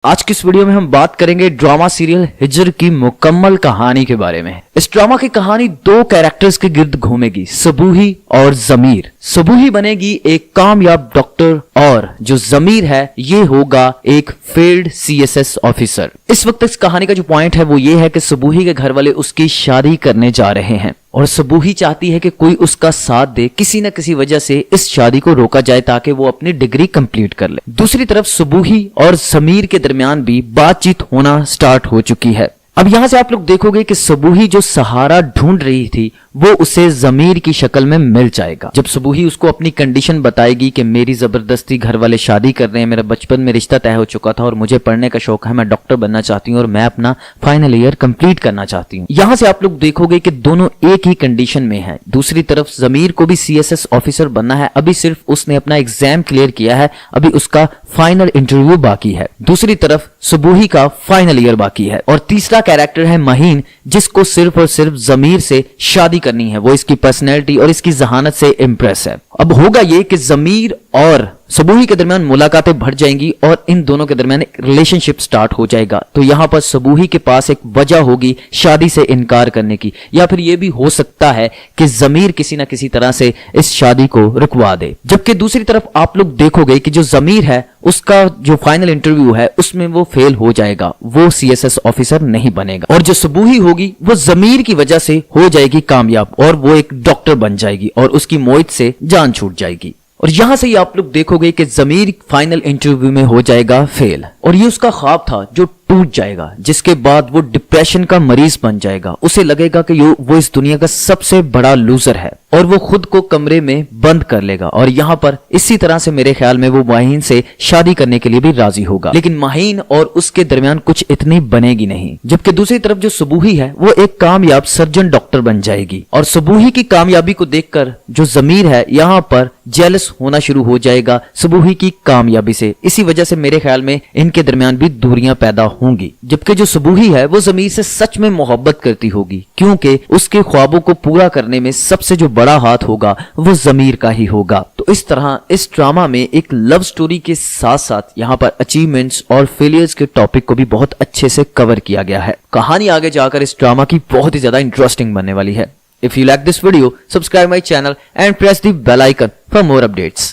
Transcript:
आज की इस वीडियो में हम बात करेंगे ड्रामा सीरियल हिजर की मुकम्मल कहानी के बारे में। इस ड्रामा की कहानी दो कैरेक्टर्स के गिर्द घूमेगी, सबूही और जमीर। सबूही बनेगी एक कामयाब डॉक्टर और जो जमीर है ये होगा एक फेल्ड सीएसएस ऑफिसर। इस वक्त इस कहानी का जो पॉइंट है वो ये है कि सबूही के घर वाले उसकी शादी करने जा रहे हैं और सबूही चाहती है कि कोई उसका साथ दे, किसी न किसी वजह से इस शादी को रोका जाए ताकि वो अपनी डिग्री कंप्लीट कर ले। दूसरी तरफ सबूही और जमीर के दरमियान भी बातचीत होना स्टार्ट हो चुकी है। अब यहां से आप लोग देखोगे कि सबूही जो सहारा ढूंढ रही थी वो उसे जमीर की शक्ल में मिल जाएगा। जब सबूही उसको अपनी कंडीशन बताएगी कि मेरी जबरदस्ती घर वाले शादी कर रहे हैं, मेरा बचपन में रिश्ता तय हो चुका था और मुझे पढ़ने का शौक है, मैं डॉक्टर बनना चाहती हूँ और मैं अपना फाइनल ईयर कंप्लीट करना चाहती हूँ। यहां से आप लोग देखोगे कि दोनों एक ही कंडीशन में है। दूसरी तरफ जमीर को भी सीएसएस ऑफिसर बनना है, अभी सिर्फ उसने अपना एग्जाम क्लियर किया है, अभी उसका फाइनल इंटरव्यू बाकी है। दूसरी तरफ सबूही का फाइनल ईयर बाकी है। और तीसरा कैरेक्टर है महीन, जिसको सिर्फ और सिर्फ जमीर से शादी करनी है। वो इसकी पर्सनैलिटी और इसकी जहानत से इंप्रेस है। अब होगा ये कि जमीर और सबूही के दरमियान मुलाकातें बढ़ जाएंगी और इन दोनों के दरमियान एक रिलेशनशिप स्टार्ट हो जाएगा। तो यहां पर सबूही के पास एक वजह होगी शादी से इनकार करने की, या फिर यह भी हो सकता है कि जमीर किसी ना किसी तरह से इस शादी को रुकवा दे। जबकि दूसरी तरफ आप लोग देखोगे कि जो जमीर है उसका जो फाइनल इंटरव्यू है उसमें वो फेल हो जाएगा, वो सीएसएस ऑफिसर नहीं बनेगा। और जो सबूही होगी वो जमीर की वजह से हो जाएगी कामयाब और वो एक डॉक्टर बन जाएगी और उसकी मोहित से जान छूट जाएगी। और यहां से ही आप लोग देखोगे कि जमीर फाइनल इंटरव्यू में हो जाएगा फेल और ये उसका ख्वाब था जो टूट जाएगा, जिसके बाद वो डिप्रेशन का मरीज बन जाएगा। उसे लगेगा कि वो इस दुनिया का सबसे बड़ा लूजर है और वो खुद को कमरे में बंद कर लेगा। और यहाँ पर इसी तरह से मेरे ख्याल में वो माहीन से शादी करने के लिए भी राजी होगा, लेकिन माहीन और उसके दरमियान कुछ इतनी बनेगी नहीं। जबकि दूसरी तरफ जो सबूही है वो एक कामयाब सर्जन डॉक्टर बन जाएगी और सबूही की कामयाबी को देखकर जो जमीर है यहाँ पर जेलस होना शुरू हो जाएगा सबूही की कामयाबी से। इसी वजह से मेरे ख्याल में इनके दरमियान भी दूरियां पैदा होंगी। जबकि जो सबूही है वो जमीर से सच में मोहब्बत करती होगी, क्योंकि उसके ख्वाबों को पूरा करने में सबसे जो बड़ा हाथ होगा वो जमीर का ही होगा। तो इस तरह इस ड्रामा में एक लव स्टोरी के साथ साथ यहाँ पर अचीवमेंट्स और फेलियर्स के टॉपिक को भी बहुत अच्छे से कवर किया गया है। कहानी आगे जाकर इस ड्रामा की बहुत ही ज्यादा इंटरेस्टिंग बनने वाली है। If you like this video, subscribe my channel and press the bell icon for more updates.